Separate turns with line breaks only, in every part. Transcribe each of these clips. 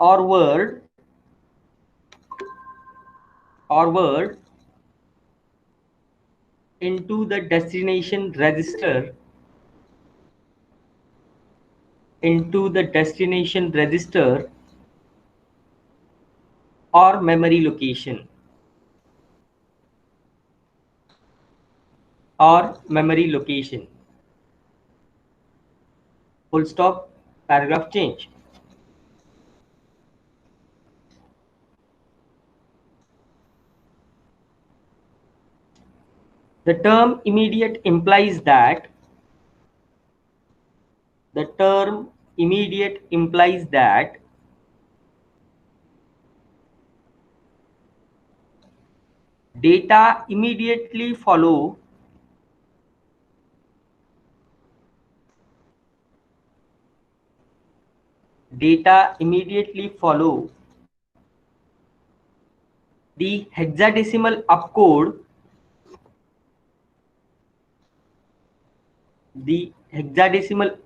or word into the destination register or memory location full stop, paragraph change. The term immediate implies that data immediately follow the hexadecimal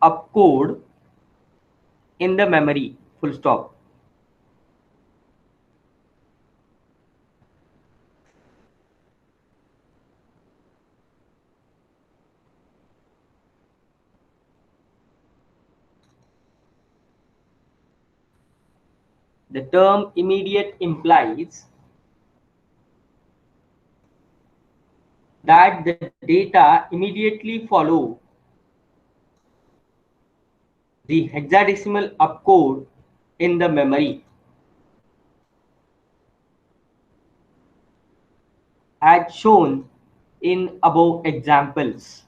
opcode in the memory, full stop. The term immediate implies that the data immediately follow the hexadecimal opcode in the memory, as shown in above examples.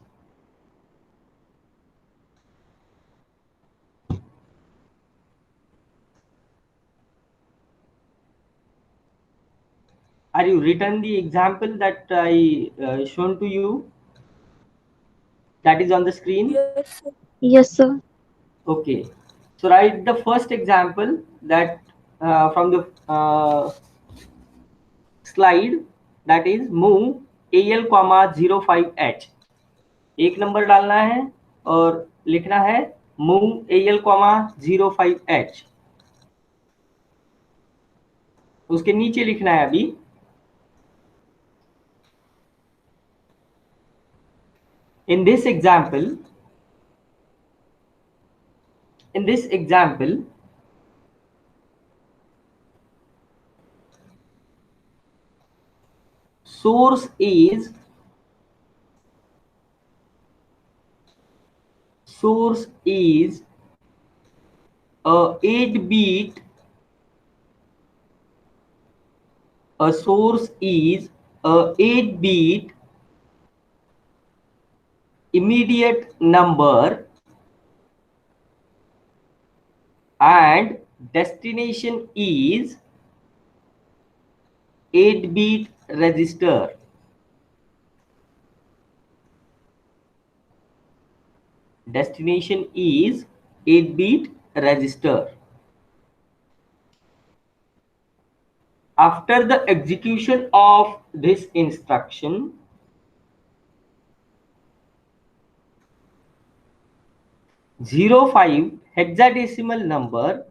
Are you written the example that I shown to you? That is on the screen.
Yes, sir.
Yes, sir.
Okay. So write the first example that from the slide, that is move AL, 05H. एक number डालना है और लिखना है move AL, 05H. उसके नीचे लिखना है अभी in this example source is a 8 bit a source is a 8-bit immediate number and destination is 8-bit register. Destination is 8-bit register. After the execution of this instruction, 05 hexadecimal number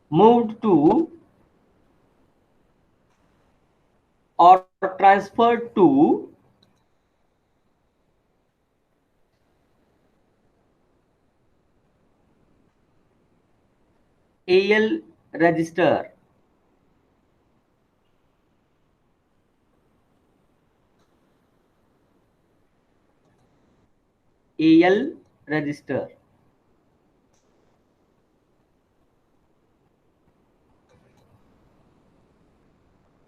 moved to or transferred to AL register. AL register.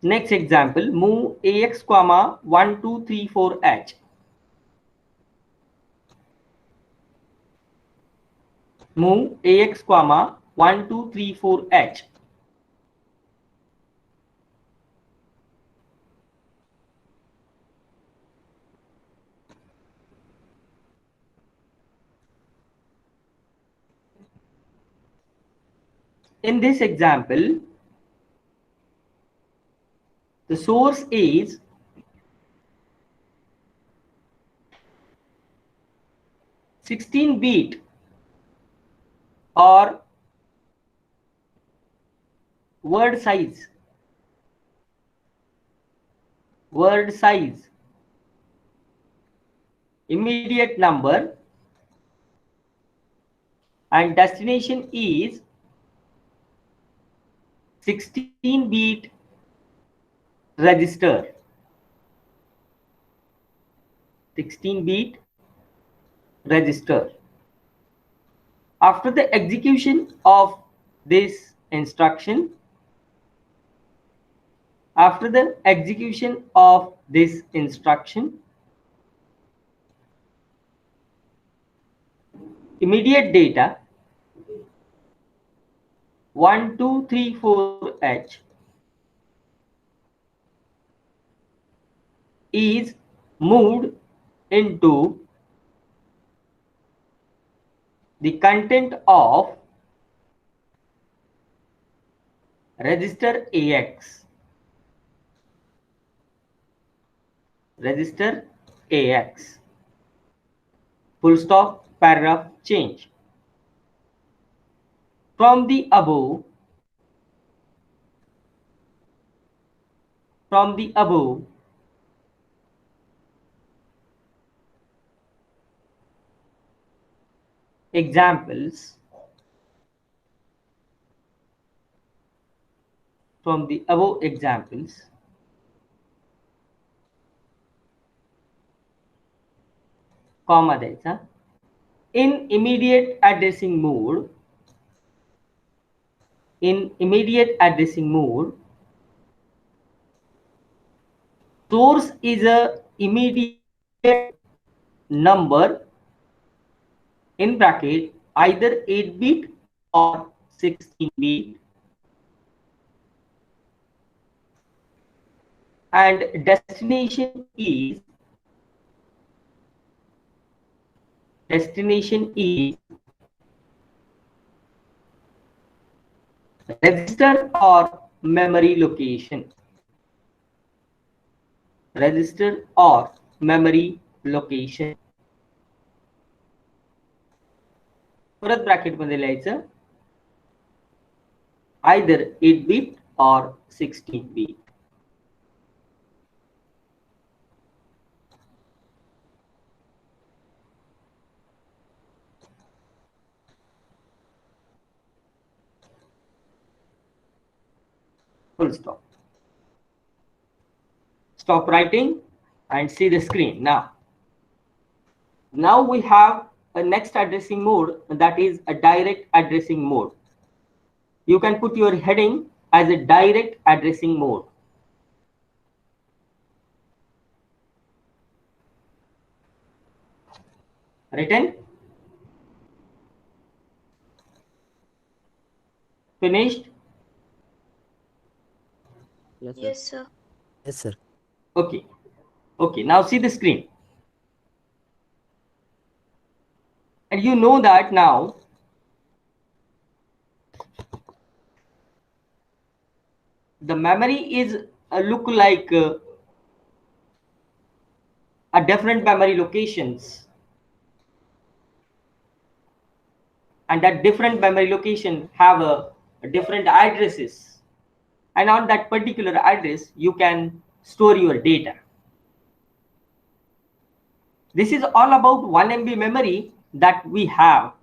Next example, move AX, 1234H. Move AX, 1234H. in this example, the source is 16-bit or word size, immediate number, and destination is 16-bit register. 16-bit register. After the execution of this instruction, immediate data 1234H is moved into the content of register AX. Register AX. Full stop, paragraph change. From the above examples, comma द्यायचा. In immediate addressing mode, source is a immediate number in bracket either 8-bit or 16-bit, and destination is register or memory location. परत bracket मध्ये लिहायचं either 8-bit or 16-bit. Full stop. Stop writing and see the screen. Now we have a next addressing mode, that is a direct addressing mode. You can put your heading as a direct addressing mode. Written? Finished?
Yes, sir.
Yes, sir.
Okay. Now see the screen. And you know that now the memory is look like a different memory locations, and that different memory location have a different addresses, and on that particular address you can store your data. This is all about 1 MB memory that we have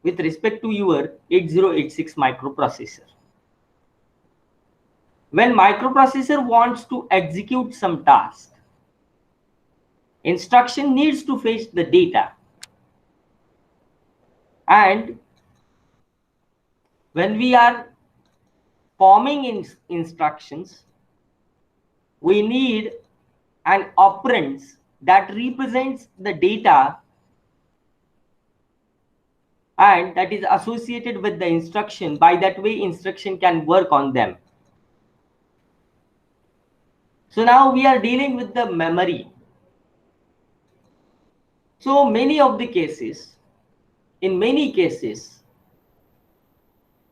with respect to your 8086 microprocessor. When microprocessor wants to execute some task, instruction needs to fetch the data, and when we are forming instructions, we need an operands that represents the data and that is associated with the instruction. By that way, instruction can work on them. So now we are dealing with the memory. So in many cases,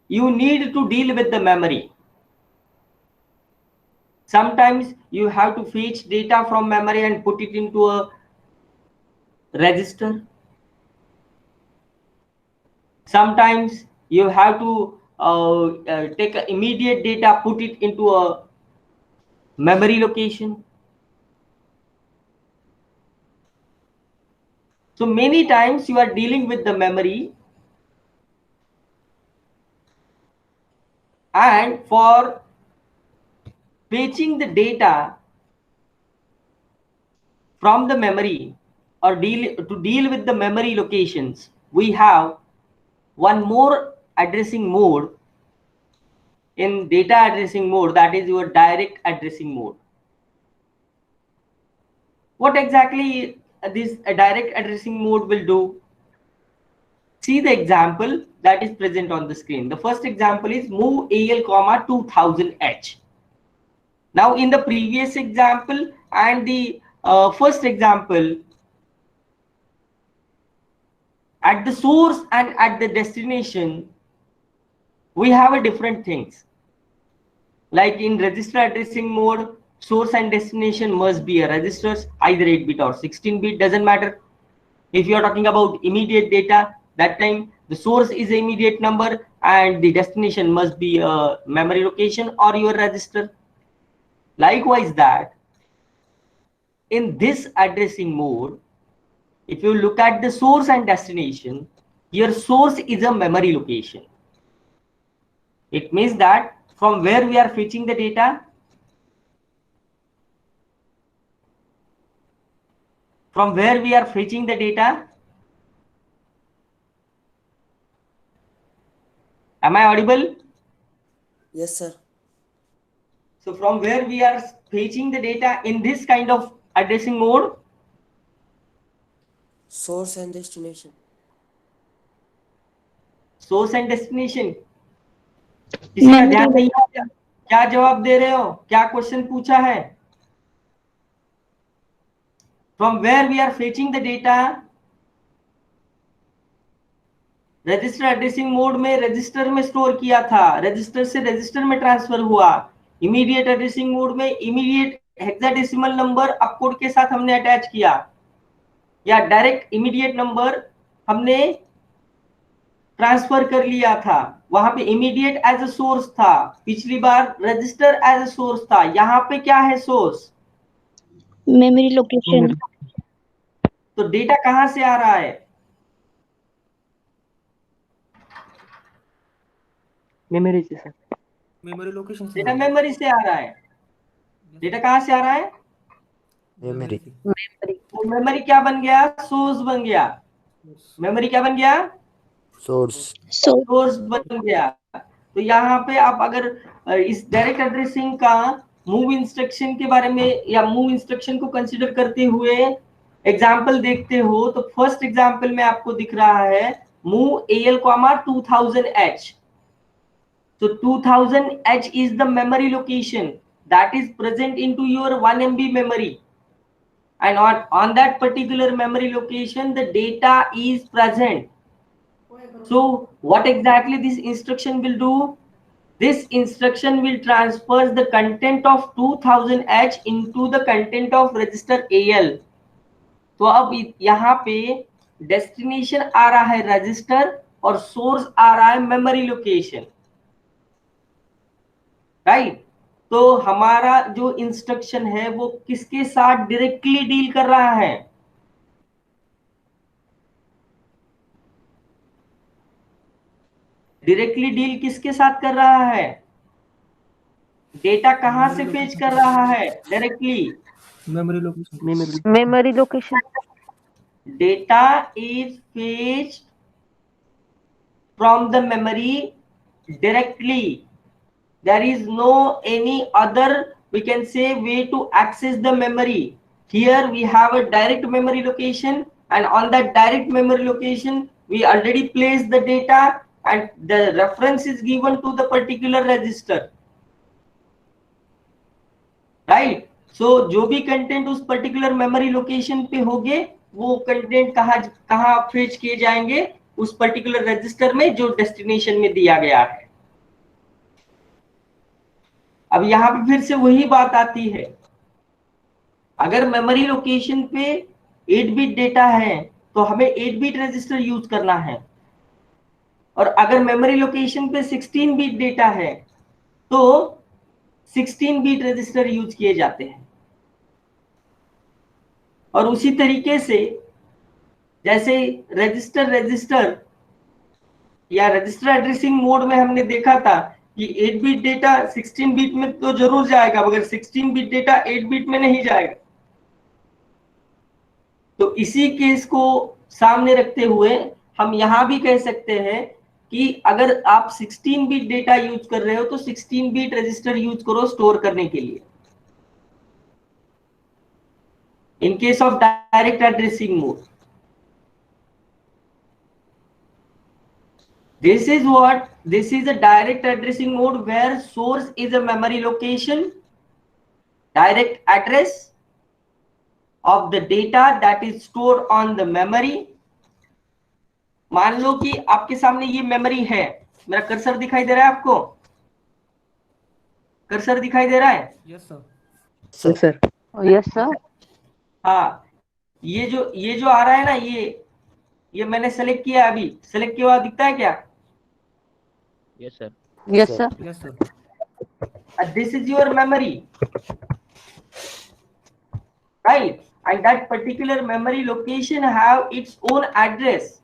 you need to deal with the memory. Sometimes you have to fetch data from memory and put it into a register. Sometimes you have to take immediate data, put it into a memory location. So many times you are dealing with the memory, and for fetching the data from the memory or to deal with the memory locations, we have one more addressing mode in data addressing mode, that is your direct addressing mode. What exactly this direct addressing mode will do? See the example that is present on the screen. The first example is move AL comma 2000H. Now in the previous example and the first example, at the source and at the destination, we have a different things. Like in register addressing mode, source and destination must be a registers, either 8-bit or 16-bit, doesn't matter. If you are talking about immediate data, that time the source is an immediate number and the destination must be a memory location or your register. Likewise that in this addressing mode, if you look at the source and destination, your source is a memory location. It means that from where we are fetching the data, from where we are fetching the data. Am I audible?
Yes, sir.
So from where we are fetching the data in this kind of addressing mode?
Source and destination.
Source and destination, किसी का ध्यान नहीं है क्या? क्या जवाब दे रहे हो? क्या क्वेश्चन पूछा है? From where we are fetching the data? Register addressing mode में रजिस्टर में स्टोर किया था, रजिस्टर से रजिस्टर में ट्रांसफर हुआ। इमीडिएट एड्रेसिंग मोड में इमीडिएट हेक्साडेसिमल नंबर अपकोड के साथ हमने अटैच किया, या डायरेक्ट इमीडिएट नंबर हमने ट्रांसफर कर लिया था। वहां पे इमीडिएट एज अ सोर्स था, पिछली बार रजिस्टर एज अ सोर्स था। यहाँ पे क्या है सोर्स?
Memory location.
तो डेटा कहां से आ रहा है? मेमोरी से सर,
मेमोरी लोकेशन से।
डेटा मेमोरी से आ रहा है। डेटा कहां से आ रहा है?
मेमोरी।
तो मेमोरी क्या बन गया? सोर्स बन गया। मेमोरी क्या बन गया? सोर्स बन गया। तो यहाँ पे आप अगर इस डायरेक्ट एड्रेसिंग का मूव इंस्ट्रक्शन के बारे में या मूव इंस्ट्रक्शन को कंसीडर करते हुए एग्जाम्पल देखते हो, तो फर्स्ट एग्जाम्पल में आपको दिख रहा है move AL, 2000H. So 2000H is the memory location that is present into your 1 MB memory, and on that particular memory location the data is present. So what exactly this instruction will do? This instruction will transfer the content of 2000H into the content of register AL. तो अब यहाँ पे destination आ रहा है register और source आ रहा है memory location, right? तो हमारा जो इंस्ट्रक्शन है वो किसके साथ डायरेक्टली डील कर रहा है? डायरेक्टली डील किसके साथ कर रहा है? डेटा कहां से फेच कर रहा है directly?
Memory location.
Memory location.
Data is fetched from the memory directly. There is no any other, we can say, way to access the memory. Here we have a direct memory location, and on that direct memory location we already place the data and the reference is given to the particular register, right? So जो भी content उस particular memory location पे होंगे वो content कहाँ fetch किए जाएंगे? उस पर्टिकुलर रजिस्टर में जो डेस्टिनेशन में दिया गया है। अब यहाँ पे फिर से वही बात आती है, अगर मेमोरी लोकेशन पे 8 बिट डेटा है तो हमें 8 बिट रजिस्टर यूज करना है, और अगर मेमोरी लोकेशन पे 16 बिट डेटा है तो 16 बिट रजिस्टर यूज किए जाते हैं। और उसी तरीके से जैसे रजिस्टर या रजिस्टर एड्रेसिंग मोड में हमने देखा था कि 8 बिट डेटा 16 बिट में तो जरूर जाएगा, मगर 16 बिट डेटा 8 बिट में नहीं जाएगा। तो इसी केस को सामने रखते हुए हम यहां भी कह सकते हैं कि अगर आप 16 बिट डेटा यूज कर रहे हो तो 16 बिट रजिस्टर यूज करो स्टोर करने के लिए। In case of direct addressing mode, this is a direct addressing mode where source is a memory location, direct address of the data that is stored on the memory। मान लो कि आपके सामने ये memory है, मेरा कर्सर दिखाई दे रहा है आपको, कर्सर दिखाई दे रहा है?
Yes sir.
Sir
yes sir.
हाँ, ये जो आ रहा है ना, ये मैंने सेलेक्ट किया, अभी सेलेक्ट किया हुआ दिखता है क्या?
Yes sir. Yes sir.
Yes sir.
This is your memory, right? And that particular memory location have its own address.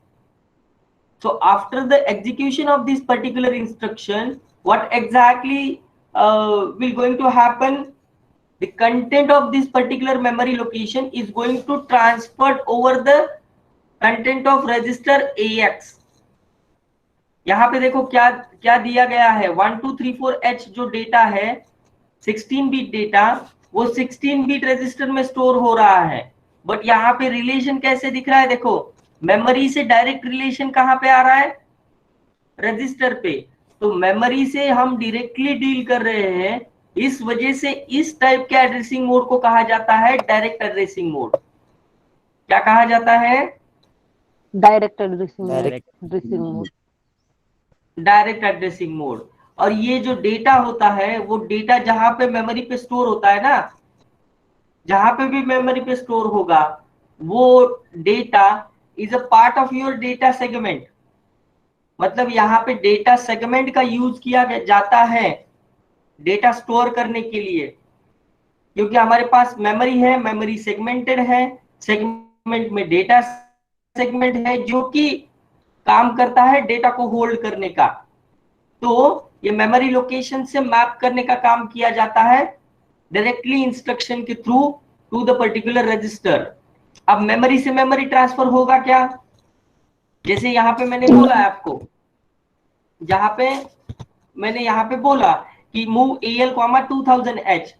So after the execution of this particular instruction, what exactly will going to happen? The content of this particular memory location is going to transferred over the content of register AX। यहाँ पे देखो क्या क्या दिया गया है, 1234H जो data है 16 बिट डेटा, वो 16 बिट रजिस्टर में स्टोर हो रहा है। बट यहाँ पे रिलेशन कैसे दिख रहा है, देखो मेमोरी से डायरेक्ट रिलेशन कहाँ पे आ रहा है? रजिस्टर पे। तो मेमोरी से हम डायरेक्टली डील कर रहे हैं, इस वजह से इस टाइप के एड्रेसिंग मोड को कहा जाता है डायरेक्ट एड्रेसिंग मोड। क्या कहा जाता है?
Direct addressing mode.
Direct addressing mode. और ये जो डेटा होता है वो डेटा जहां पे मेमोरी पे स्टोर होता है ना, जहां पे भी मेमोरी पे स्टोर होगा वो data is a part of your data segment. मतलब यहाँ पे डेटा सेगमेंट का यूज किया जाता है डेटा स्टोर करने के लिए, क्योंकि हमारे पास मेमोरी है, मेमोरी सेगमेंटेड है, सेगमेंट में डेटा सेगमेंट है जो कि काम करता है डेटा को होल्ड करने का। तो ये मेमोरी लोकेशन से मैप करने का काम किया जाता है डायरेक्टली इंस्ट्रक्शन के through to the particular register. अब मेमोरी से मेमोरी ट्रांसफर होगा क्या? जैसे यहाँ पे मैंने बोला है आपको, जहां पे मैंने यहाँ पे बोला कि मूव AL 2000H,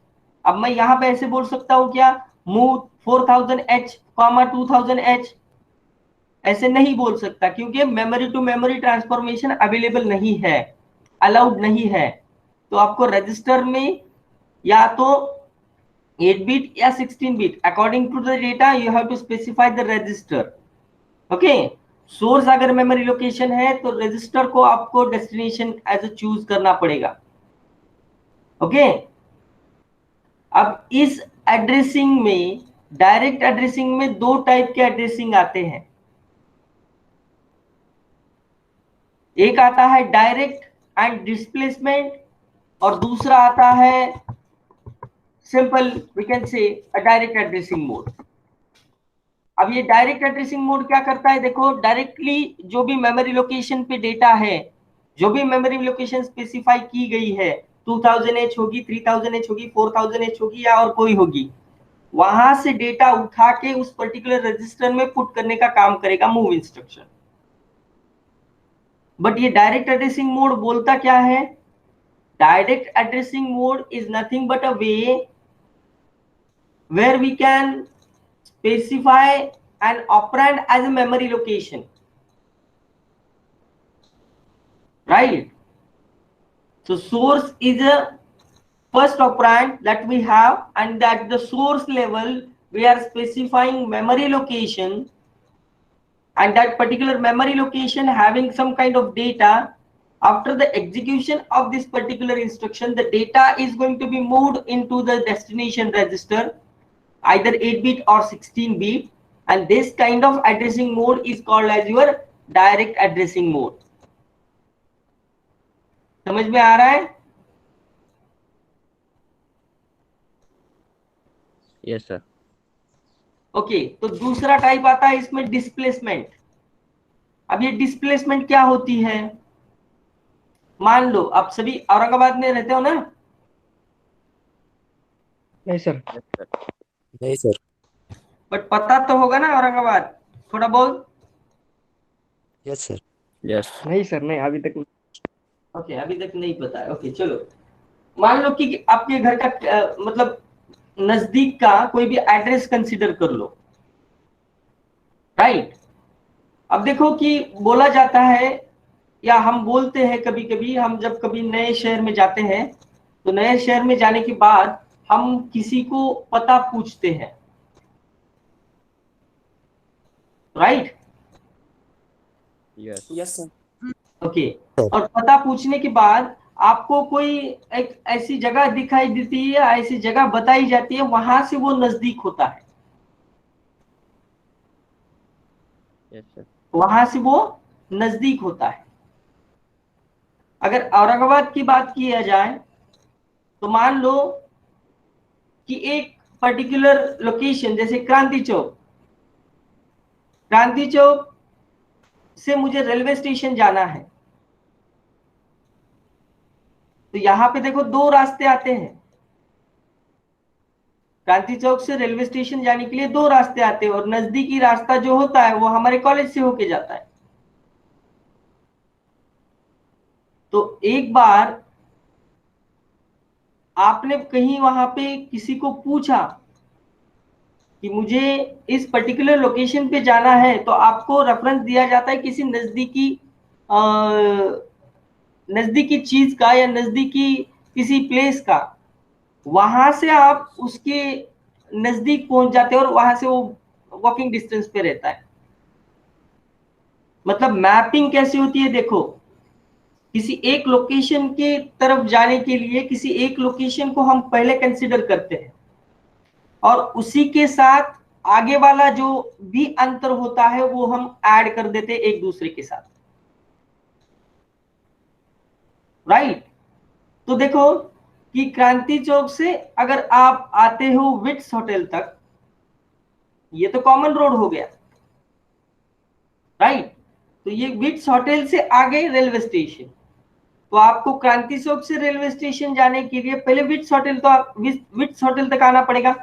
अब मैं यहाँ पे ऐसे बोल सकता हूँ क्या, मूव 4000H 2000H? ऐसे नहीं बोल सकता, क्योंकि memory to memory transformation available नहीं है, अलाउड नहीं है। तो आपको रजिस्टर में या तो 8 बिट या 16 bit according to the data you have to specify the register. Okay, source अगर मेमोरी लोकेशन है तो रजिस्टर को आपको डेस्टिनेशन एज अ चूज करना पड़ेगा। ओके, अब इस एड्रेसिंग में, डायरेक्ट एड्रेसिंग में दो टाइप के एड्रेसिंग आते हैं। एक आता है डायरेक्ट एंड डिस्प्लेसमेंट और दूसरा आता है सिंपल, वी कैन से अ डायरेक्ट एड्रेसिंग मोड। अब ये डायरेक्ट एड्रेसिंग मोड क्या करता है, देखो डायरेक्टली जो भी मेमोरी लोकेशन पे डेटा है, जो भी मेमोरी लोकेशन स्पेसिफाई की गई है, 2000H होगी, 3000H होगी, 4000H होगी या और कोई होगी, वहां से डेटा उठा के उस पर्टिकुलर रजिस्टर में पुट करने का काम करेगा मूव इंस्ट्रक्शन। बट ये डायरेक्ट एड्रेसिंग मोड बोलता क्या है? Direct addressing mode is nothing but a way where we can specify an operand as a memory location, right? So source is a first operand that we have, and at the source level we are specifying memory location, and that particular memory location having some kind of data after the execution of this particular instruction, the data is going to be moved into the destination register, either 8-bit or 16-bit, and this kind of addressing mode is called as your direct addressing mode. समझ में आ रहा है?
Yes sir.
Okay, तो दूसरा type आता है इसमें displacement. अब ये डिस्प्लेसमेंट क्या होती है? मान लो आप सभी औरंगाबाद में रहते हो ना?
नहीं सर।
नहीं सर।
बट पता तो होगा ना औरंगाबाद थोड़ा बहुत?
Yes sir. यस।
नहीं सर, नहीं अभी तक।
ओके, अभी तक नहीं पता है। ओके, चलो मान लो कि आपके घर का मतलब नजदीक का कोई भी एड्रेस कंसीडर कर लो, राइट? अब देखो कि बोला जाता है या हम बोलते हैं कभी कभी, हम जब कभी नए शहर में जाते हैं तो नए शहर में जाने के बाद हम किसी को पता पूछते हैं, right?
Yes.
Yes, sir.
Okay, और पता पूछने के बाद आपको कोई एक ऐसी जगह दिखाई देती है, ऐसी जगह बताई जाती है, वहां से वो नजदीक होता है,
यस सर।
वहां से वो नजदीक होता है। अगर औरंगाबाद की बात किया जाए तो मान लो कि एक पर्टिकुलर लोकेशन जैसे क्रांति चौक, क्रांति चौक से मुझे रेलवे स्टेशन जाना है, तो यहां पे देखो दो रास्ते आते हैं। क्रांति चौक से रेलवे स्टेशन जाने के लिए दो रास्ते आते हैं, और नजदीकी रास्ता जो होता है वो हमारे कॉलेज से होके जाता है। तो एक बार आपने कहीं वहां पे किसी को पूछा कि मुझे इस पर्टिकुलर लोकेशन पे जाना है, तो आपको रेफरेंस दिया जाता है किसी नजदीकी चीज का या नजदीकी किसी प्लेस का। वहां से आप उसके नजदीक पहुंच जाते हो और वहां से वो वॉकिंग डिस्टेंस पे रहता है। मतलब मैपिंग कैसी होती है देखो, किसी एक लोकेशन के तरफ जाने के लिए किसी एक लोकेशन को हम पहले कंसीडर करते हैं और उसी के साथ आगे वाला जो भी अंतर होता है वो हम ऐड कर देते हैं एक दूसरे के साथ, राइट? तो देखो कि क्रांति चौक से अगर आप आते हो विट्स होटल तक, ये तो कॉमन रोड हो गया, राइट? तो ये विट्स होटल से आगे रेलवे स्टेशन, तो आपको क्रांति चौक से रेलवे स्टेशन जाने के लिए पहले विट्स होटल तक आना पड़ेगा।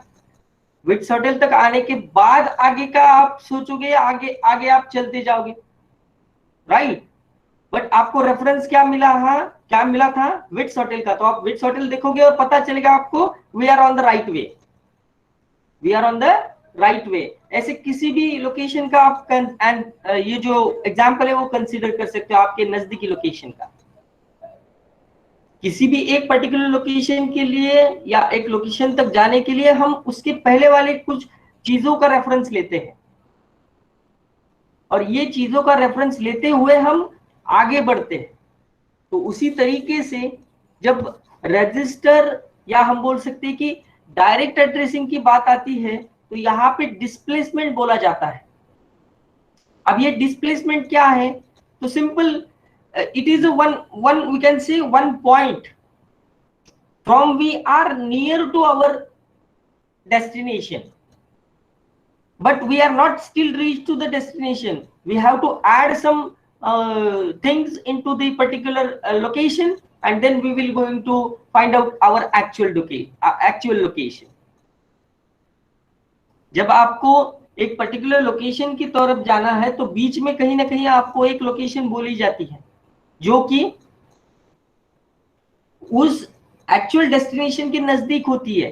विट्स होटल तक आने के बाद आगे का आप सोचोगे, आगे आगे आप चलते जाओगे, राइट? बट आपको रेफरेंस क्या मिला? हाँ, क्या मिला था? विट्स होटल का। तो आप विट्स होटल देखोगे और पता चलेगा आपको we are on the right way, we are on the right way. ऐसे किसी भी लोकेशन का आप ये जो एग्जांपल है वो कंसीडर कर सकते हो आपके नजदीकी लोकेशन का। किसी भी एक पर्टिकुलर लोकेशन के लिए या एक लोकेशन तक जाने के लिए हम उसके पहले वाले कुछ चीजों का रेफरेंस लेते हैं, और ये चीजों का रेफरेंस लेते हुए हम आगे बढ़ते हैं। तो उसी तरीके से जब रजिस्टर या हम बोल सकते हैं कि डायरेक्ट एड्रेसिंग की बात आती है तो यहाँ पे डिस्प्लेसमेंट बोला जाता है। अब ये डिस्प्लेसमेंट क्या है? तो simple, it is a one we can say one point from we are near to our destination, but we are not still reached to the destination. We have to add some things into the particular location, and then we will going to find out our actual location. जब आपको एक particular location की तरफ जाना है तो बीच में कहीं ना कहीं आपको एक लोकेशन बोली जाती है जो कि उस एक्चुअल डेस्टिनेशन के नजदीक होती है,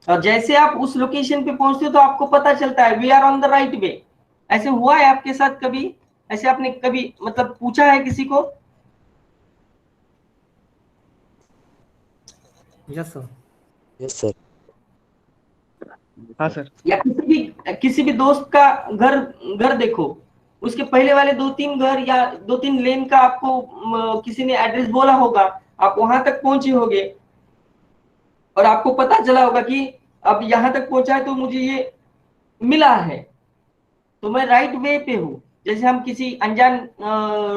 और जैसे आप उस लोकेशन पे पहुंचते हो तो आपको पता चलता है we are on the right way. ऐसे हुआ है आपके साथ कभी? ऐसे आपने कभी मतलब पूछा है किसी को?
Yes sir.
Yes sir.
हाँ सर।
या किसी भी दोस्त का घर देखो, उसके पहले वाले 2-3 घर या 2-3 लेन का आपको किसी ने एड्रेस बोला होगा, आप वहां तक पहुंचे होगे और आपको पता चला होगा कि अब यहां तक पहुंचा है तो मुझे ये मिला है, तो मैं राइट वे पे हूं। जैसे हम किसी अनजान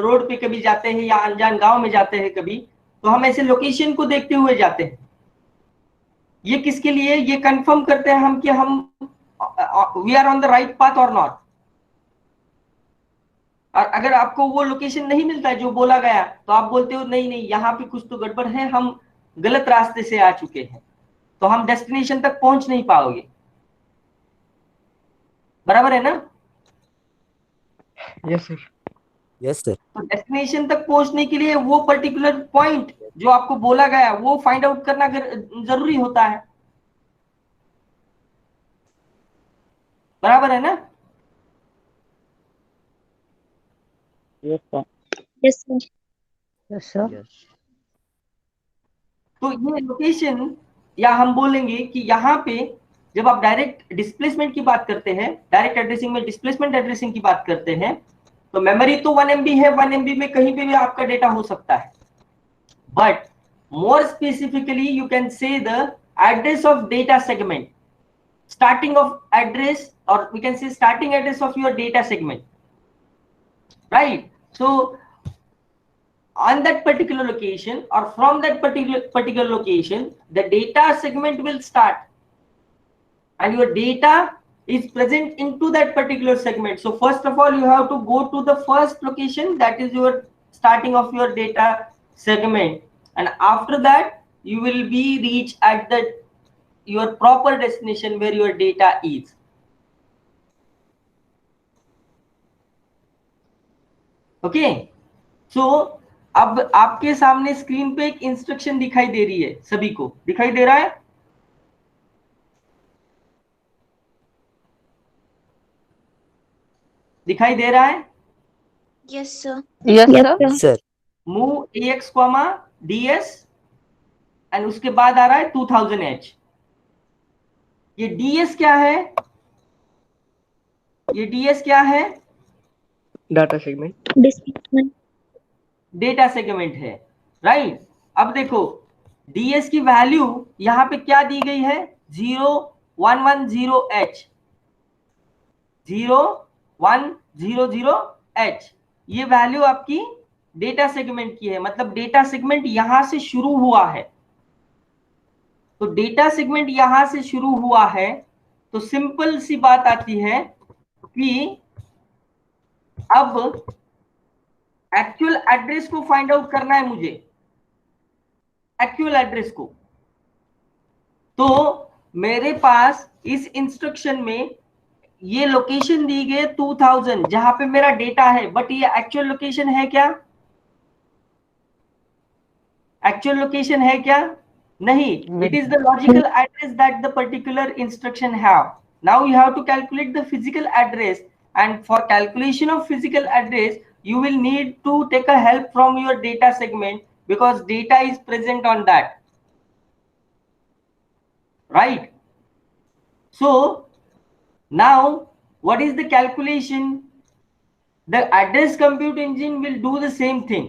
रोड पे कभी जाते हैं या अनजान गांव में जाते हैं कभी, तो हम ऐसे लोकेशन को देखते हुए जाते हैं। ये किसके लिए? ये कंफर्म करते हैं हम कि हम we are on the right path और नॉट। और अगर आपको वो लोकेशन नहीं मिलता है जो बोला गया, तो आप बोलते हो नहीं नहीं यहाँ पे कुछ तो गड़बड़ है, हम गलत रास्ते से आ चुके हैं, तो हम डेस्टिनेशन तक पहुंच नहीं पाओगे। बराबर है ना?
Yes sir.
Yes, sir.
तो डेस्टिनेशन तक पहुंचने के लिए वो पर्टिकुलर पॉइंट जो आपको बोला गया वो फाइंड आउट करना जरूरी होता है। बराबर है ना?
Yes, sir.
Yes, sir.
Yes, sir.
Yes.
तो ये लोकेशन, या हम बोलेंगे कि यहाँ पे जब आप डायरेक्ट डिस्प्लेसमेंट की बात करते हैं, डायरेक्ट एड्रेसिंग में डिस्प्लेसमेंट एड्रेसिंग की बात करते हैं, तो मेमोरी तो 1 MB है, 1 MB में कहीं पे भी आपका डेटा हो सकता है। But more specifically you can say the address of data segment, starting of address, or we can say starting address of your data segment, right? So on that particular location or from that particular location, the data segment will start and your data is present into that particular segment. So first of all, you have to go to the first location, that is your starting of your data segment, and after that you will be reach at the your proper destination where your data is. Okay, so अब आपके सामने screen पे एक instruction दिखाई दे रही है, सभी को दिखाई दे रहा है? दिखाई दे रहा है?
Yes, sir.
Yes,
Yes,
sir.
sir.
Yes, sir.
Move AX, DS and उसके बाद आ रहा है 2000H। ये DS क्या है? ये DS क्या है?
Data segment.
Displacement.
Data segment है, राइट? अब देखो DS की वैल्यू यहाँ पे क्या दी गई है? 0110H, 0100H, ये वैल्यू आपकी डेटा सेगमेंट की है। मतलब डेटा सेगमेंट यहां से शुरू हुआ है, तो डेटा सेगमेंट यहां से शुरू हुआ है, तो सिंपल सी बात आती है कि अब एक्चुअल एड्रेस को फाइंड आउट करना है मुझे, एक्चुअल एड्रेस को। तो मेरे पास इस इंस्ट्रक्शन में ये लोकेशन दी गई 2000 जहां पे मेरा डेटा है, बट ये एक्चुअल लोकेशन है क्या? एक्चुअल लोकेशन है क्या? नहीं, it is the logical address that the particular instruction have. Now you have to calculate the physical address, and for calculation of physical address you will need to take a help from your data segment because data is present on that, right? So now what is the calculation? The address compute engine will do the same thing,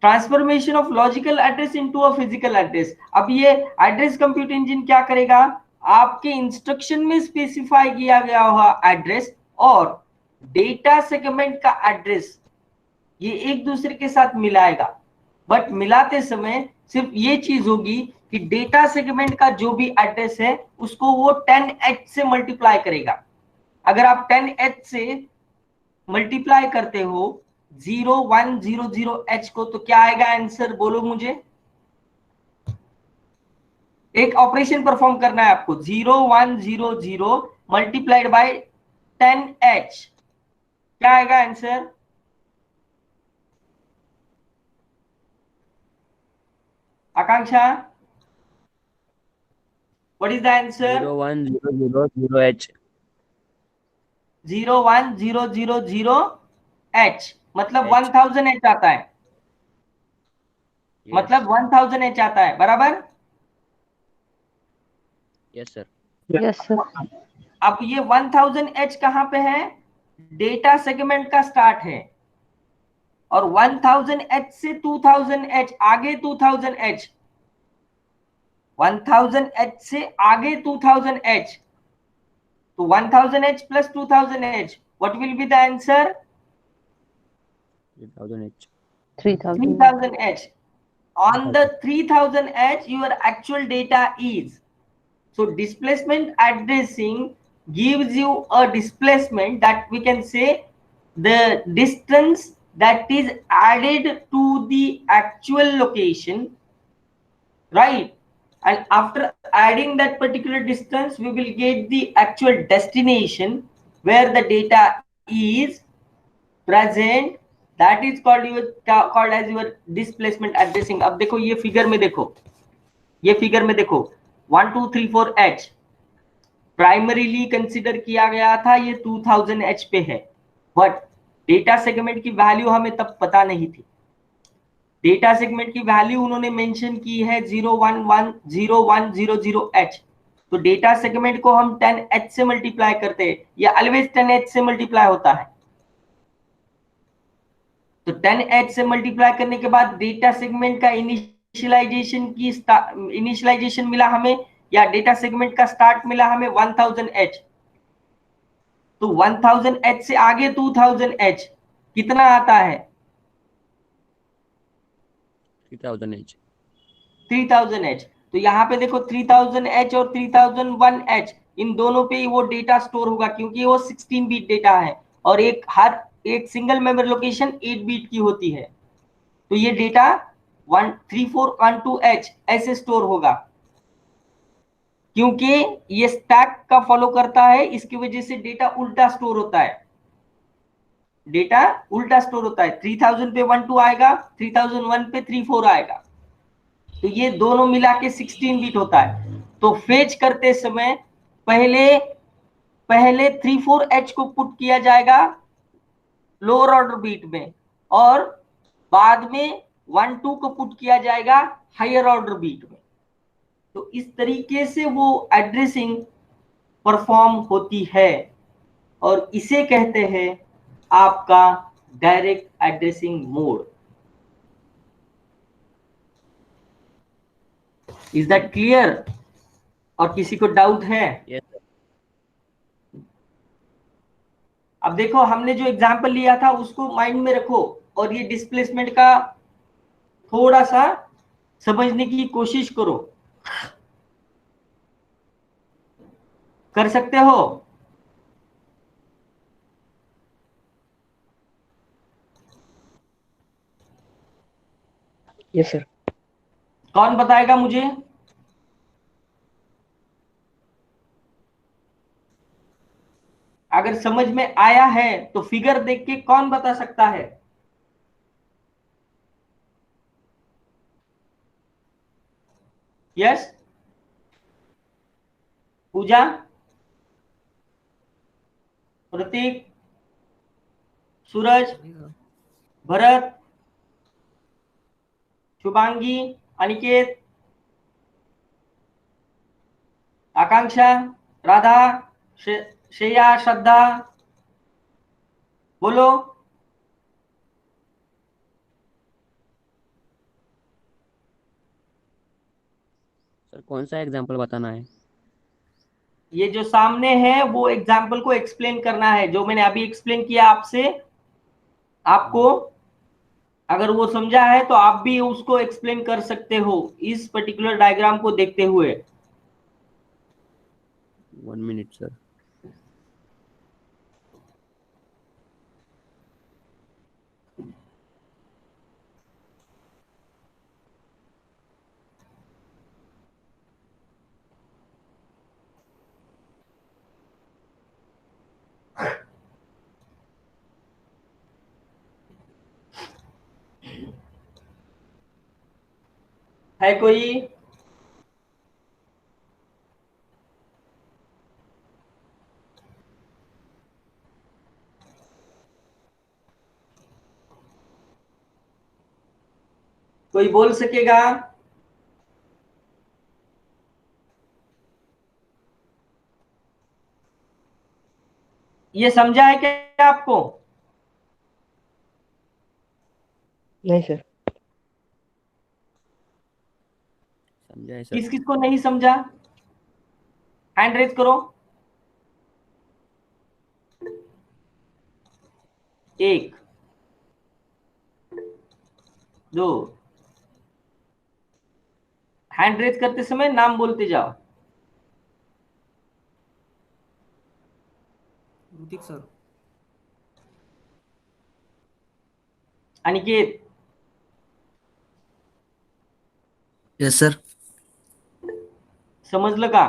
transformation of logical address into a physical address. अब ये address compute engine क्या करेगा? आपके instruction में specify किया गया हुआ address और डेटा सेगमेंट का एड्रेस ये एक दूसरे के साथ मिलाएगा, बट मिलाते समय सिर्फ ये चीज होगी कि डेटा सेगमेंट का जो भी एड्रेस है उसको वो 10H से मल्टीप्लाई करेगा। अगर आप 10H से मल्टीप्लाई करते हो 0100H को, तो क्या आएगा आंसर? बोलो मुझे। एक ऑपरेशन परफॉर्म करना है आपको, 0100 मल्टीप्लाइड बाय 10H, क्या आएगा answer? Akanksha, what is the answer?
01000H.
01000H मतलब
H.
1000H आता है,
Yes.
मतलब 1000H आता है, बराबर?
Yes, sir.
Yes, sir.
अब ये 1000H कहां पे है? डेटा सेगमेंट का स्टार्ट है और 1000H से 2000H आगे 2000H, 1000H से आगे 2000H, तो 1000H plus 2000H, what will be the answer?
3000H.
3000.
3000H. On the 3000H, your actual data is. So displacement addressing gives you a displacement that we can say the distance that is added to the actual location, right? And after adding that particular distance, we will get the actual destination where the data is present. That is called as your displacement addressing. अब देखो ये figure में देखो, ये figure में देखो 1 2 3 4 H primarily consider किया गया था, ये 2000H पे है, बट डेटा सेगमेंट की वैल्यू हमें तब पता नहीं थी। डेटा सेगमेंट की वैल्यू उन्होंने मेंशन की है 0110100H, तो डेटा सेगमेंट को हम 10H से मल्टीप्लाई करते हैं, ये ऑलवेज 10H से मल्टीप्लाई होता है। तो 10H से मल्टीप्लाई करने के बाद डेटा सेगमेंट का इनिशियलाइजेशन मिला हमें, या डेटा सेगमेंट का स्टार्ट मिला हमें 1000H। तो 1000H से आगे 2000H कितना आता है?
3000H.
3000H। तो यहाँ पे देखो 3000H और 3001H, इन दोनों पे वो डेटा स्टोर होगा, क्योंकि वो 16 बीट डेटा है और हर एक सिंगल मेमोरी लोकेशन 8 बीट की होती है। तो ये डेटा 3412H ऐसे स्टोर होगा, क्योंकि ये स्टैक का फॉलो करता है, इसकी वजह से डेटा उल्टा स्टोर होता है। डेटा उल्टा स्टोर होता है, 3000 पे 12 आएगा, 3001 पे 34 आएगा, तो ये दोनों मिला के 16 बीट होता है। तो फेच करते समय पहले 34H को पुट किया जाएगा लोअर ऑर्डर बीट में, और बाद में 1 2 को पुट किया जाएगा हायर ऑर्डर बीट में। तो इस तरीके से वो एड्रेसिंग परफॉर्म होती है, और इसे कहते हैं आपका direct addressing mode. Is that clear? और किसी को डाउट है?
Yes, sir.
अब देखो हमने जो एग्जांपल लिया था उसको माइंड में रखो, और ये डिस्प्लेसमेंट का थोड़ा सा समझने की कोशिश करो। कर सकते हो?
Yes, sir.
कौन बताएगा मुझे? अगर समझ में आया है तो फिगर देख के कौन बता सकता है? यस? पूजा, प्रतीक, सूरज, भरत, शुभांगी, अनिकेत, आकांक्षा, राधा, श्रेया, श्रद्धा, बोलो।
सर कौन सा एग्जांपल बताना है?
ये जो सामने है वो एग्जाम्पल को एक्सप्लेन करना है, जो मैंने अभी एक्सप्लेन किया आपसे। आपको अगर वो समझा है तो आप भी उसको एक्सप्लेन कर सकते हो इस पर्टिकुलर डायग्राम को देखते हुए।
1 minute, सर।
है कोई? कोई बोल सकेगा? ये समझा है क्या आपको?
नहीं सर।
समझा है सर।
किस किस को नहीं समझा? हैंड रेज करो। एक, दो। हैंड रेज करते समय नाम बोलते जाओ।
Hrithik sir.
Aniket.
Yes sir.
समजलं का?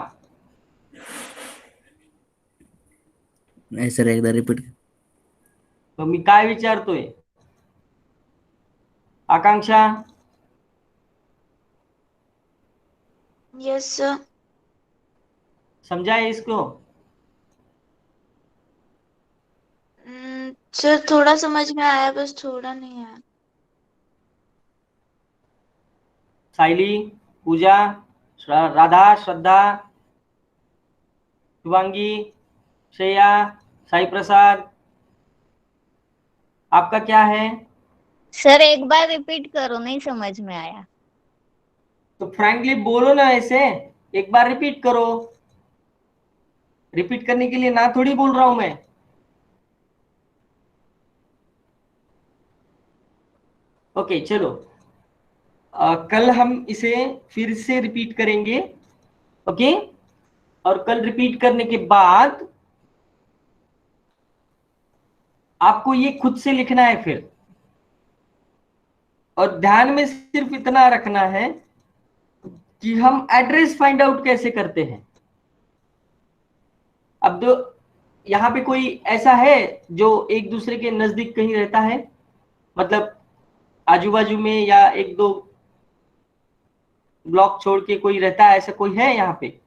नाही सर, एकदा रिपीट.
तर मी काय विचारतोय? आकांक्षा,
Yes, sir.
समझा है इसको?
सर थोड़ा समझ में आया, बस थोड़ा नहीं आया।
साइली, पूजा, राधा, श्रद्धा, शुभांगी, श्रेया, साई प्रसाद, आपका क्या है?
सर एक बार रिपीट करो, नहीं समझ में आया।
तो फ्रैंकली बोलो ना ऐसे, एक बार रिपीट करो। रिपीट करने के लिए ना थोड़ी बोल रहा हूं मैं। ओके चलो, कल हम इसे फिर से रिपीट करेंगे। ओके, और कल रिपीट करने के बाद आपको ये खुद से लिखना है फिर, और ध्यान में सिर्फ इतना रखना है कि हम एड्रेस फाइंड आउट कैसे करते हैं। अब जो यहाँ पे कोई ऐसा है जो एक दूसरे के नजदीक कहीं रहता है, मतलब आजू बाजू में या एक दो ब्लॉक छोड़ के कोई रहता है, ऐसा कोई है यहाँ पे?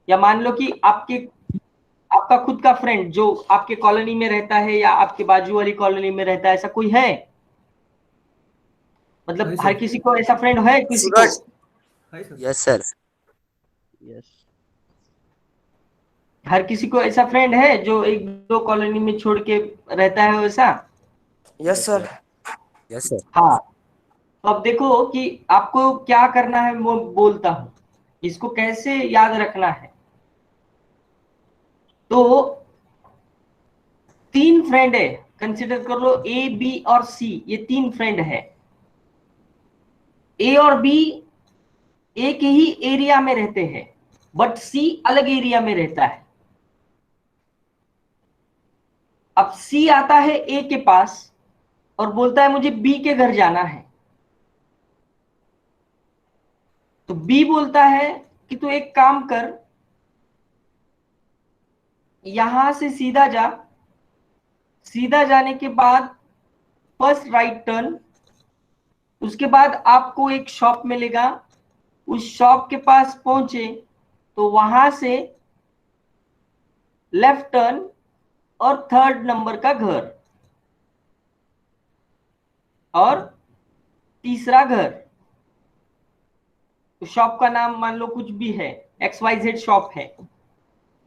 या मान लो कि आपका खुद का फ्रेंड जो आपके कॉलोनी में रहता है या आपके बाजू वाली कॉलोनी में रहता है, ऐसा कोई है? मतलब हर किसी को ऐसा फ्रेंड है किसी को?
Yes sir. यस।
हर किसी को ऐसा फ्रेंड है जो एक दो कॉलोनी में छोड़ के रहता है वैसा?
Yes sir.
Yes sir.
हाँ। तो अब देखो कि आपको क्या करना है, वो बोलता हूं, इसको कैसे याद रखना है। तो 3 फ्रेंड है, कंसिडर कर लो ए बी और सी, ये 3 फ्रेंड है। ए और बी एक ही एरिया में रहते हैं, बट सी अलग एरिया में रहता है। अब सी आता है ए के पास और बोलता है मुझे बी के घर जाना है। तो बी बोलता है कि तू एक काम कर, यहां से सीधा जा, सीधा जाने के बाद फर्स्ट राइट टर्न, उसके बाद आपको एक शॉप मिलेगा, उस शॉप के पास पहुंचे तो वहां से लेफ्ट टर्न और 3rd नंबर का घर और तीसरा घर। तो शॉप का नाम मान लो कुछ भी है, XYZ शॉप है।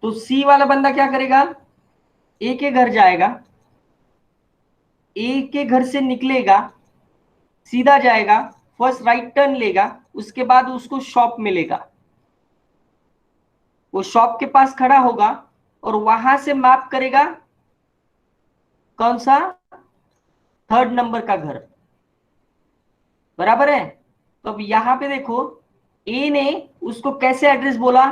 तो सी वाला बंदा क्या करेगा? ए के घर जाएगा, ए के घर से निकलेगा, सीधा जाएगा, फर्स्ट राइट टर्न लेगा, उसके बाद उसको शॉप मिलेगा, वो शॉप के पास खड़ा होगा और वहां से मैप करेगा कौन सा? 3rd नंबर का घर। बराबर है? तो अब यहां पे देखो, ए ने उसको कैसे एड्रेस बोला?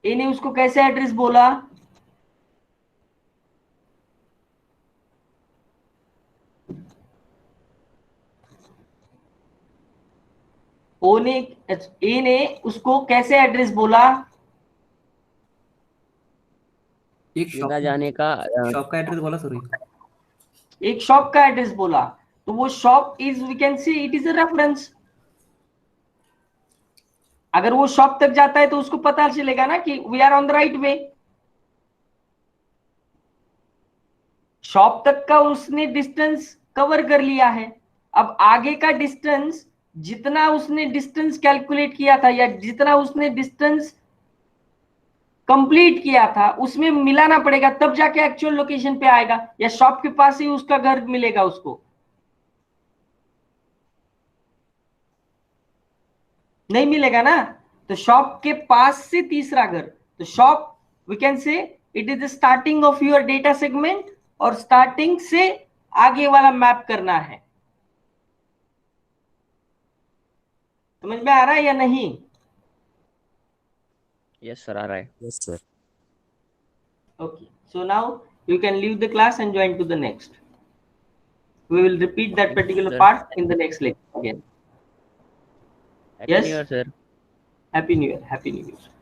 ए ने उसको कैसे एड्रेस बोला? ए ने उसको कैसे एड्रेस बोला?
एक शॉप
सीधा जाने का
शॉप का एड्रेस बोला सर.
एक शॉप का एड्रेस बोला। तो वो shop is, we can see it is a reference. अगर वो शॉप तक जाता है तो उसको पता चलेगा ना कि we are on the right way. Shop तक का उसने डिस्टेंस कवर कर लिया है, अब आगे का डिस्टेंस, जितना उसने डिस्टेंस कैलकुलेट किया था या जितना उसने डिस्टेंस कंप्लीट किया था उसमें मिलाना पड़ेगा, तब जाके एक्चुअल लोकेशन पे आएगा, या शॉप के पास ही उसका घर मिलेगा उसको? नहीं मिलेगा ना। तो शॉप के पास से तीसरा घर, तो shop we can say it is the starting of your data segment, और स्टार्टिंग से आगे वाला मैप करना है। समझ में आ रहा है या नहीं?
यस सर, आ रहा है। Yes sir.
Okay, so now you can leave the class and join to the next. We will repeat that particular
sir.
part in the next lecture again.
Happy
Yes?
New Year, sir.
Happy New Year. Happy New Year.